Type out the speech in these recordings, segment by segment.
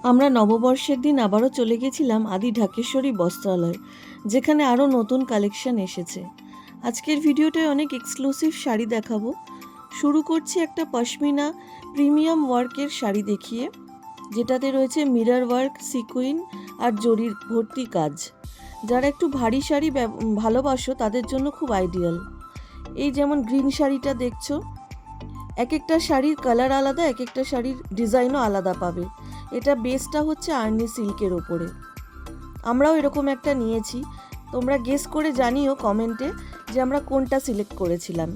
আমরা নববর্ষের দিন আবারও চলে গেছিলাম আদি ঢাকেশ্বরী বস্ত্রালয়, যেখানে আরও নতুন কালেকশন এসেছে। আজকের ভিডিওটায় অনেক এক্সক্লুসিভ শাড়ি দেখাবো। শুরু করছি একটা পশমিনা প্রিমিয়াম ওয়ার্কের শাড়ি দেখিয়ে, যেটাতে রয়েছে মিরর ওয়ার্ক, সিকুইন আর জরির ভর্তি কাজ। যারা একটু ভারী শাড়ি ভালোবাসো তাদের জন্য খুব আইডিয়াল। এই যেমন গ্রিন শাড়িটা দেখছো, এক একটা শাড়ির কালার আলাদা, এক একটা শাড়ির ডিজাইনও আলাদা পাবে। এটা বেসটা হচ্ছে আর্নি সিল্কের ওপরে। আমরাও এরকম একটা নিয়েছি। তোমরা গেস করে জানিও কমেন্টে যে আমরা কোনটা সিলেক্ট করেছিলাম।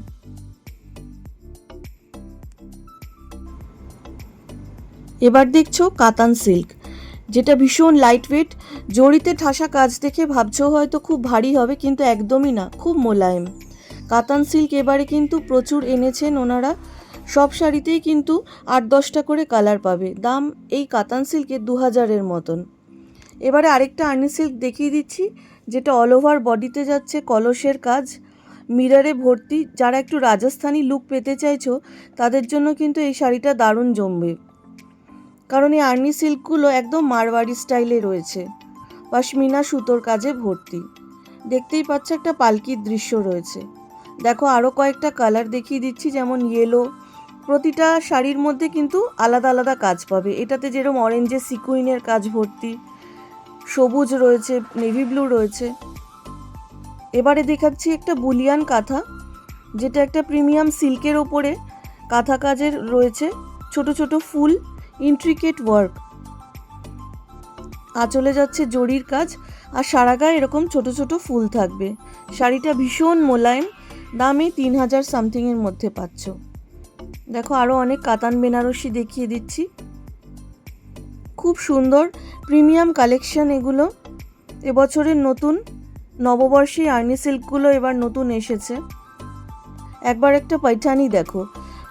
এবার দেখছো কাতান সিল্ক, যেটা ভীষণ লাইট ওয়েট। জড়িতে ঠাসা কাজ দেখে ভাবছো হয়তো খুব ভারী হবে, কিন্তু একদমই না, খুব মোলায়েম। কাতান সিল্ক এবারে কিন্তু প্রচুর এনেছেন ওনারা। সব শাড়িতেই কিন্তু 8-10টা করে কালার পাবে। দাম এই কাতান সিল্কের 2000-এর মতন। এবারে আরেকটা আর্নি সিল্ক দেখিয়ে দিচ্ছি, যেটা অল ওভার বডিতে যাচ্ছে কলসের কাজ, মিররে ভর্তি। যারা একটু রাজস্থানি লুক পেতে চাইছো তাদের জন্য কিন্তু এই শাড়িটা দারুণ জমবে, কারণ এই আর্নি সিল্কগুলো একদম মারওয়াড়ি স্টাইলে রয়েছে, পশমিনা সুতোর কাজে ভর্তি। দেখতেই পাচ্ছ একটা পালকির দৃশ্য রয়েছে। দেখো আরও কয়েকটা কালার দেখিয়ে দিচ্ছি, যেমন ইয়েলো। প্রতিটা শাড়ির মধ্যে কিন্তু আলাদা আলাদা কাজ পাবে। এটাতে যেরকম অরেঞ্জে সিকুইনের কাজ ভর্তি, সবুজ রয়েছে, নেভি ব্লু রয়েছে। এবারে দেখাচ্ছি একটা বুলিয়ান কাঁথা, যেটা একটা প্রিমিয়াম সিল্কের ওপরে কাঁথা কাজের রয়েছে, ছোট ছোট ফুল, ইন্ট্রিকেট ওয়ার্ক। আঁচলে যাচ্ছে জরির কাজ, আর সারা গায়ে এরকম ছোট ছোট ফুল থাকবে। শাড়িটা ভীষণ মোলায়েম। দামে 3000 সামথিংয়ের মধ্যে পাচ্ছ। দেখো আরও অনেক কাতান বেনারসি দেখিয়ে দিচ্ছি, খুব সুন্দর প্রিমিয়াম কালেকশন এগুলো। এবছরের নতুন নববর্ষে আর্নি সিল্কগুলো এবার নতুন এসেছে। একবার একটা পৈঠানি দেখো,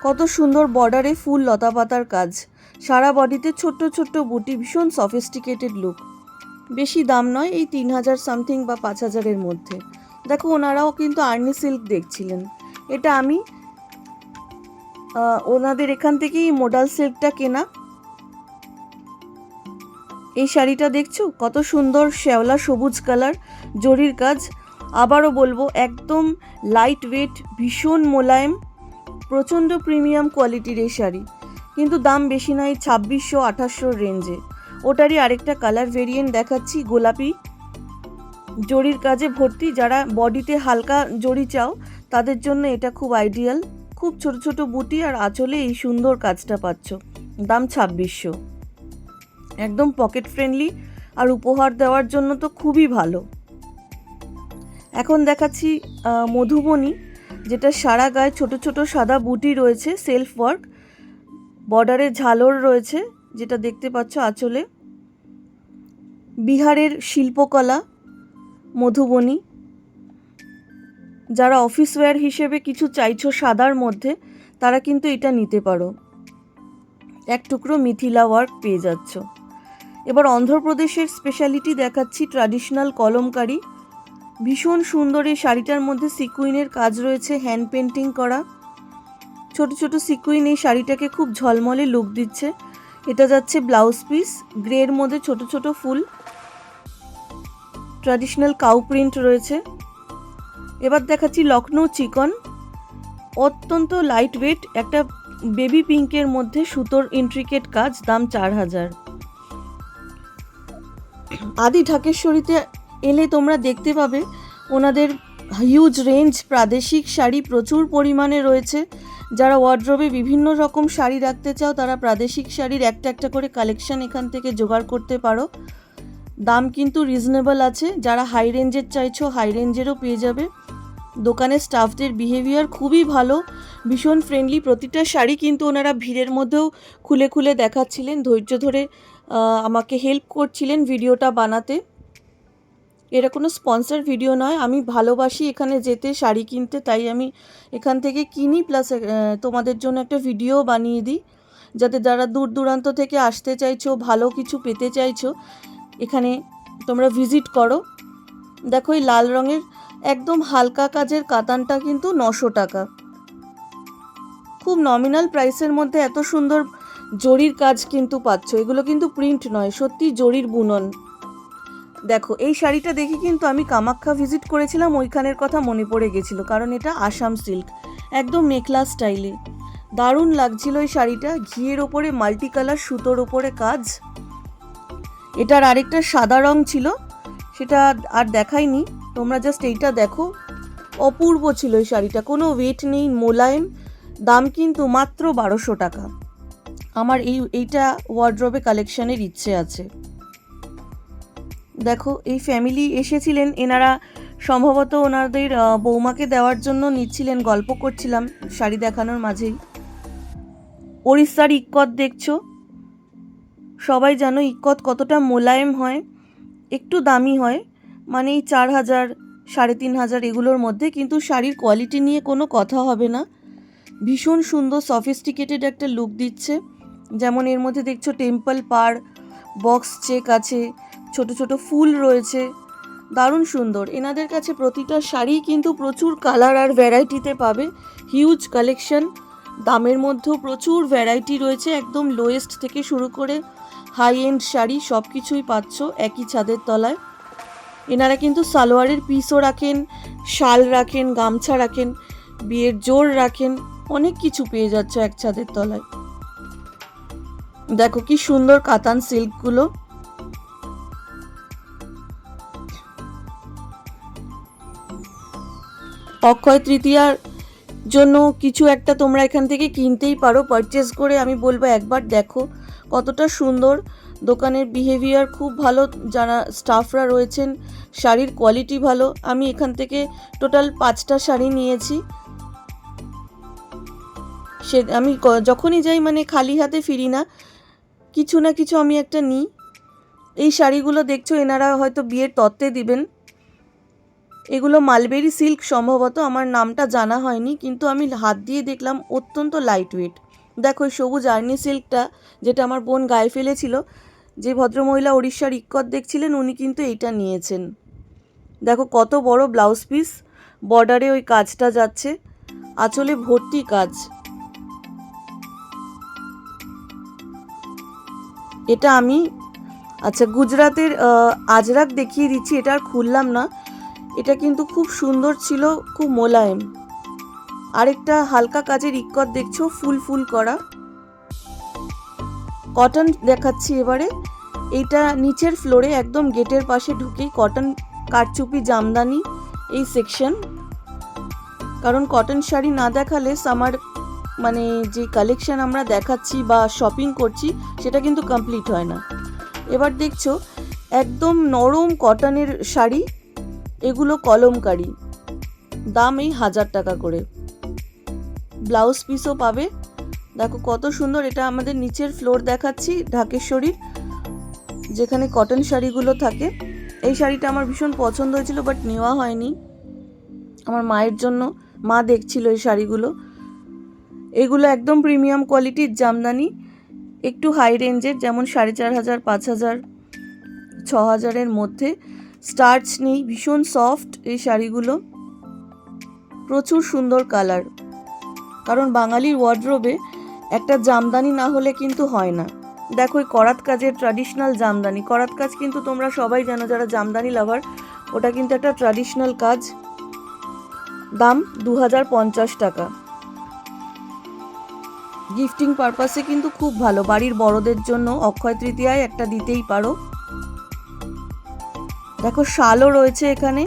কত সুন্দর বর্ডারে ফুল লতা পাতার কাজ, সারা বডিতে ছোট্ট ছোট্ট বুটি, ভীষণ সফিস্টিকেটেড লুক। বেশি দাম নয়, এই 3000 সামথিং বা 5000-এর মধ্যে। দেখো ওনারাও কিন্তু আর্নি সিল্ক দেখছিলেন। এটা আমি ওনাদের এখান থেকেই মোডাল সিল্কটা কেনা। এই শাড়িটা দেখছো কত সুন্দর শ্যাওলা সবুজ কালার, জরির কাজ। আবারও বলবো একদম লাইট ওয়েট, ভীষণ মোলায়েম, প্রচণ্ড প্রিমিয়াম কোয়ালিটির এই শাড়ি। কিন্তু দাম বেশি নয়, 2600-2800 রেঞ্জে। ওটারই আরেকটা কালার ভেরিয়েন্ট দেখাচ্ছি, গোলাপি, জরির কাজে ভর্তি। যারা বডিতে হালকা জরি চাও তাদের জন্য এটা খুব আইডিয়াল। খুব ছোট ছোট বুটি আর আঁচলে এই সুন্দর কাজটা পাচ্ছ। দাম 2600। একদম পকেট ফ্রেন্ডলি, আর উপহার দেওয়ার জন্য তো খুবই ভালো। এখন দেখাচ্ছি মধুবনী, যেটা সারা গায়ে ছোট ছোট সাদা বুটি রয়েছে, সেলফ ওয়ার্ক, বর্ডারে ঝালর রয়েছে, যেটা দেখতে পাচ্ছ আঁচলে। বিহারের শিল্পকলা মধুবনী। যারা অফিস ওয়্যার হিসেবে কিছু চাইছো সাদার মধ্যে, তারা কিন্তু এটা নিতে পারো। এক টুকরো মিথিলা ওয়ার্ক পেয়ে যাচ্ছ। এবার অন্ধ্রপ্রদেশের স্পেশালিটি দেখাচ্ছি, ট্র্যাডিশনাল কলমকারি। ভীষণ সুন্দর এই শাড়িটার মধ্যে সিকুইনের কাজ রয়েছে, হ্যান্ড পেন্টিং করা। ছোট ছোট সিকুইন এই শাড়িটাকে খুব ঝলমলে লুক দিচ্ছে। এটা যাচ্ছে ব্লাউজ পিস, গ্রের মধ্যে ছোট ছোট ফুল, ট্র্যাডিশনাল কাউ প্রিন্ট রয়েছে। এবার দেখাচ্ছি লখনৌ চিকন, অত্যন্ত লাইট ওয়েট, একটা বেবি পিঙ্কের মধ্যে সুতোর ইন্ট্রিকেট কাজ। দাম 4000। আদি ঢাকেশ্বরীতে এলে তোমরা দেখতে পাবে ওনাদের হিউজ রেঞ্জ প্রাদেশিক শাড়ি প্রচুর পরিমাণে রয়েছে। যারা ওয়ার্ড্রোবে বিভিন্ন রকম শাড়ি রাখতে চাও তারা প্রাদেশিক শাড়ির একটা একটা করে কালেকশন এখান থেকে জোগাড় করতে পারো। দাম কিন্তু রিজনেবল আছে। যারা হাই রেঞ্জের চাইছো হাই রেঞ্জেরও পেয়ে যাবে। দোকানের স্টাফদের বিহেভিয়ার খুবই ভালো, ভীষণ ফ্রেন্ডলি। প্রতিটা শাড়ি কিন্তু ওনারা ভিড়ের মধ্যেও খুলে খুলে দেখাচ্ছিলেন, ধৈর্য ধরে আমাকে হেল্প করছিলেন ভিডিওটা বানাতে। এটা কোনো স্পন্সর ভিডিও নয়, আমি ভালোবাসি এখানে যেতে, শাড়ি কিনতে, তাই আমি এখান থেকে কিনি, প্লাস তোমাদের জন্য একটা ভিডিও বানিয়ে দিই, যাতে যারা দূর দূরান্ত থেকে আসতে চাইছো, ভালো কিছু পেতে চাইছো, এখানে তোমরা ভিজিট করো। দেখো এই লাল রঙের একদম হালকা কাজের কাতানটা কিন্তু 900 টাকা। খুব নমিনাল প্রাইসের মধ্যে এত সুন্দর জরির কাজ কিন্তু পাচ্ছ, এগুলো কিন্তু প্রিন্ট নয়, সত্যি জরির বুনন। দেখো এই শাড়িটা দেখে কিন্তু আমি কামাখ্যা ভিজিট করেছিলাম, ওইখানের কথা মনে পড়ে গেছিল, কারণ এটা আসাম সিল্ক, একদম মেখলা স্টাইলে। দারুণ লাগছিল এই শাড়িটা, ঘিয়ের ওপরে মাল্টি কালার সুতোর ওপরে কাজ। এটার আরেকটা সাদা রং ছিল, সেটা আর দেখাইনি, তোমরা জাস্ট এইটা দেখো। অপূর্ব ছিল এই শাড়িটা, কোনো ওয়েট নেই, মোলায়েম। দাম কিন্তু মাত্র 1200 টাকা। আমার এইটা ওয়ার্ড্রবে কালেকশনের ইচ্ছে আছে। দেখো এই ফ্যামিলি এসেছিলেন, এনারা সম্ভবত ওনাদের বৌমাকে দেওয়ার জন্য নিচ্ছিলেন, গল্প করছিলাম শাড়ি দেখানোর মাঝেই। ওড়িশার ইক্কত দেখছো, সবাই জানো ইক্কত কতটা মোলায়েম হয়, একটু দামি হয়, মানে এই 4000 3500 এগুলোর মধ্যে, কিন্তু শাড়ির কোয়ালিটি নিয়ে কোনো কথা হবে না। ভীষণ সুন্দর সফিস্টিকেটেড একটা লুক দিচ্ছে। যেমন এর মধ্যে দেখছো টেম্পল পার, বক্স চেক আছে, ছোট ছোট ফুল রয়েছে, দারুণ সুন্দর। এনাদের কাছে প্রতিটা শাড়ি কিন্তু প্রচুর কালার আর ভ্যারাইটিতে পাবে, হিউজ কালেকশন। দামের মধ্যেও প্রচুর ভ্যারাইটি রয়েছে, একদম লোয়েস্ট থেকে শুরু করে হাই এন্ড শাড়ি সব কিছুই পাচ্ছ একই ছাদের তলায়। এনারা কিন্তু সালোয়ারের পিসও রাখেন, শাল রাখেন, গামছা রাখেন, বিয়ের জোর রাখেন, অনেক কিছু পেয়ে যাচ্ছ এক ছাদের তলায়। দেখো কি সুন্দর কাতান সিল্কগুলো। অক্ষয় তৃতীয়ার জন্য কিছু একটা তোমরা এখান থেকে কিনতেই পারো, পারচেস করে। আমি বলবো একবার দেখো কতটা সুন্দর, দোকানের বিহেভিয়ার খুব ভালো, যারা স্টাফরা রয়েছেন, শাড়ির কোয়ালিটি ভালো। আমি এখান থেকে টোটাল 5টা শাড়ি নিয়েছি। আমি যখনই যাই মানে খালি হাতে ফিরি না, কিছু না কিছু আমি একটা নিই। এই শাড়িগুলো দেখছো এনারা হয়তো বিয়ের তত্ত্বে দিবেন, এগুলো মালবেরি সিল্ক সম্ভবত, আমার নামটা জানা হয়নি, কিন্তু আমি হাত দিয়ে দেখলাম অত্যন্ত লাইট ওয়েট। দেখো সবুজ আর্নি সিল্কটা যেটা আমার বোন গায়ে ফেলেছিল, যে ভদ্রমহিলা ওড়িশার ইক্কত দেখছিলেন উনি কিন্তু এইটা নিয়েছেন। দেখো কত বড় ব্লাউজ পিস, বর্ডারে ওই কাজটা যাচ্ছে, আঁচলে ভর্তি কাজ। এটা আমি গুজরাতের আজরাক দেখিয়ে দিচ্ছি, এটা আর খুললাম না। এটা কিন্তু খুব সুন্দর ছিল, খুব মোলায়েম। আরেকটা হালকা কাজের ইক্কত দেখছো, ফুল ফুল করা। কটন দেখাচ্ছি এবারে। এইটা নিচের ফ্লোরে একদম গেটের পাশে ঢুকেই কটন কারচুপি জামদানি এই সেকশন। কারণ কটন শাড়ি না দেখালে সামার মানে যে কালেকশন আমরা দেখাচ্ছি বা শপিং করছি সেটা কিন্তু কমপ্লিট হয় না। এবার দেখছো একদম নরম কটনের শাড়ি, এগুলো কলমকারি, দাম এই 1000 টাকা করে। ব্লাউজ পিসও পাবে। দেখো কত সুন্দর, এটা আমাদের নিচের ফ্লোর দেখাচ্ছি ঢাকেশ্বরীর, যেখানে কটন শাড়িগুলো থাকে। এই শাড়িটা আমার ভীষণ পছন্দ হয়েছিল, বাট নেওয়া হয়নি। আমার মায়ের জন্য, মা দেখছিল এই শাড়িগুলো। এগুলো একদম প্রিমিয়াম কোয়ালিটির জামদানি, একটু হাই রেঞ্জের, যেমন 4500, 5000, 6000-এর মধ্যে। স্টার্চ নেই, ভীষণ সফট এই শাড়িগুলো, প্রচুর সুন্দর কালার। কারণ বাঙালির ওয়ার্ড্রোবে একটা জামদানি না হলে কিন্তু হয় না। দেখো এই করাত কাজের ট্র্যাডিশনাল জামদানি, করাত কাজ কিন্তু তোমরা সবাই জানো যারা জামদানি লাভার, ওটা কিন্তু একটা ট্র্যাডিশনাল কাজ। দাম 2050 টাকা। গিফটিং পারপাসে কিন্তু খুব ভালো, বাড়ির বড়দের জন্য অক্ষয় তৃতীয়ায় একটা দিতেই পারো। দেখো শালও রয়েছে এখানে,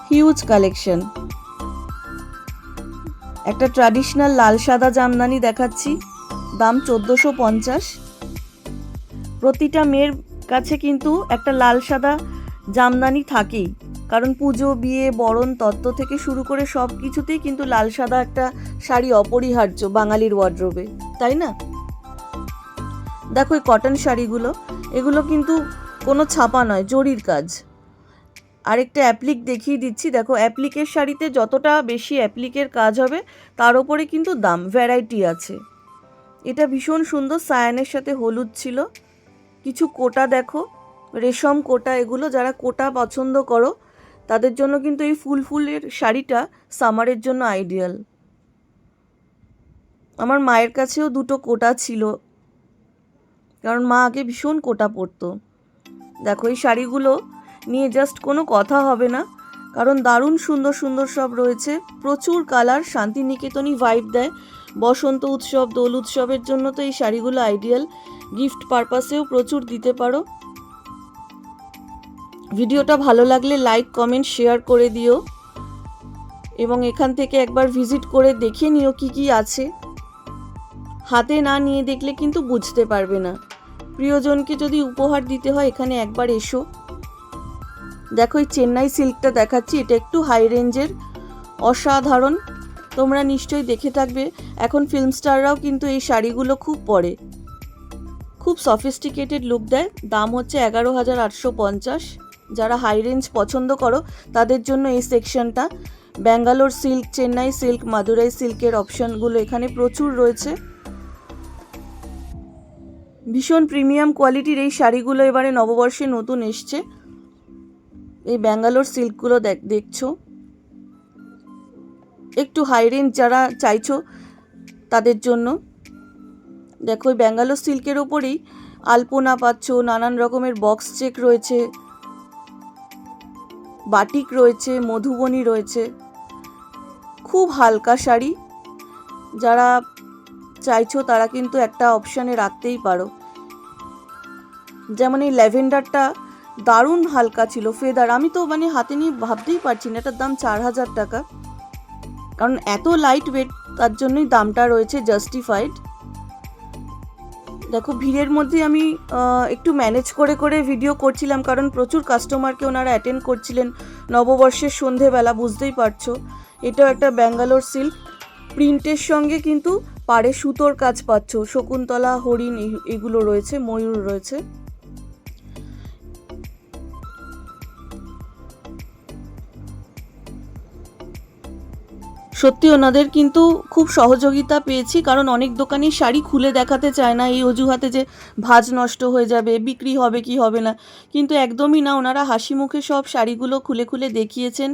হিউজ কালেকশন। একটা ট্র্যাডিশনাল লাল সাদা জামদানি দেখাচ্ছি, দাম 1450। প্রতিটা মেয়ের কাছে কিন্তু একটা লাল সাদা জামদানি থাকেই, কারণ পুজো, বিয়ে, বরণ, তত্ত্ব থেকে শুরু করে সব কিছুতেই কিন্তু লাল সাদা একটা শাড়ি অপরিহার্য বাঙালির ওয়ার্ড্রোবে, তাই না? দেখো এই কটন শাড়িগুলো, এগুলো কিন্তু কোনো ছাপা নয়, জরির কাজ। আরেকটা অ্যাপ্লিক দেখিয়ে দিচ্ছি। দেখো অ্যাপ্লিকের শাড়িতে যতটা বেশি অ্যাপ্লিকের কাজ হবে তার উপরে কিন্তু দাম, ভ্যারাইটি আছে। এটা ভীষণ সুন্দর, সায়ানের সাথে হলুদ ছিল। কিছু কোটা দেখো, রেশম কোটা, এগুলো যারা কোটা পছন্দ করো তাদের জন্য কিন্তু এই ফুল ফুলের শাড়িটা সামারের জন্য আইডিয়াল। আমার মায়ের কাছেও দুটো কোটা ছিল, কারণ মা আগে ভীষণ কোটা পরতো। দেখো এই শাড়িগুলো নিয়ে জাস্ট কোনো কথা হবে না, কারণ দারুণ সুন্দর সুন্দর সব রয়েছে, প্রচুর কালার, শান্তিনিকেতনই ভাইব দেয়। বসন্ত উৎসব, দোল উৎসবের জন্য তো এই শাড়িগুলো আইডিয়াল, গিফট পারপাসেও প্রচুর দিতে পারো। ভিডিওটা ভালো লাগলে লাইক, কমেন্ট, শেয়ার করে দিও এবং এখান থেকে একবার ভিজিট করে দেখে নিও কি কি আছে। হাতে না নিয়ে দেখলে কিন্তু বুঝতে পারবে না। প্রিয়জনকে যদি উপহার দিতে হয় এখানে একবার এসো। দেখো এই চেন্নাই সিল্কটা দেখাচ্ছি, এটা একটু হাই রেঞ্জের, অসাধারণ। তোমরা নিশ্চয়ই দেখে থাকবে, এখন ফিল্ম স্টাররাও কিন্তু এই শাড়িগুলো খুব পরে, খুব সফিস্টিকেটেড লুক দেয়। দাম হচ্ছে 11,850। যারা হাই রেঞ্জ পছন্দ করো তাদের জন্য এই সেকশনটা। ব্যাঙ্গালোর সিল্ক, চেন্নাই সিল্ক, মাদুরাই সিল্কের অপশানগুলো এখানে প্রচুর রয়েছে। ভীষণ প্রিমিয়াম কোয়ালিটির এই শাড়িগুলো এবারে নববর্ষে নতুন এসছে। এই ব্যাঙ্গালোর সিল্কগুলো দেখছো, একটু হাই রেঞ্জ যারা চাইছো তাদের জন্য। দেখো এই ব্যাঙ্গালোর সিল্কের ওপরেই আলপনা পাচ্ছ, নানান রকমের বক্স চেক রয়েছে, বাটিক রয়েছে, মধুবনী রয়েছে। খুব হালকা শাড়ি, যারা চাইছো তারা কিন্তু একটা অপশানে রাখতেই পারো। যেমন এই ল্যাভেন্ডারটা দারুণ হালকা ছিল, ফেদার, আমি তো মানে হাতে নিয়ে ভাবতেই পারছি না। এটার দাম 4,000 টাকা, কারণ এত লাইট ওয়েট, তার জন্যই দামটা রয়েছে জাস্টিফাইড। দেখো ভিড়ের মধ্যে আমি একটু ম্যানেজ করে করে ভিডিও করছিলাম, কারণ প্রচুর কাস্টমারকে ওনারা অ্যাটেন্ড করছিলেন নববর্ষের সন্ধেবেলা, বুঝতেই পারছো। এটাও একটা ব্যাঙ্গালোর সিল্ক, প্রিন্টের সঙ্গে কিন্তু পাড়ে সুতোর কাজ পাচ্ছ, শকুন্তলা, হরিণ এগুলো রয়েছে, ময়ূর রয়েছে। সত্যি ওনাদের কিন্তু খুব সহযোগিতা পেয়েছি, কারণ অনেক দোকানি শাড়ি খুলে দেখাতে চায় না এই অজুহাতে যে ভাঁজ নষ্ট হয়ে যাবে, বিক্রি হবে কি হবে না, কিন্তু একদমই না, ওনারা হাসি মুখে সব শাড়িগুলো খুলে খুলে দেখিয়েছেন।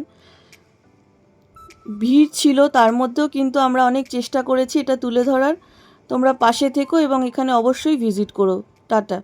ভিড় ছিল, তার মধ্যেও কিন্তু আমরা অনেক চেষ্টা করেছি এটা তুলে ধরার। তোমরা পাশে থেকো এবং এখানে অবশ্যই ভিজিট করো। টাটা।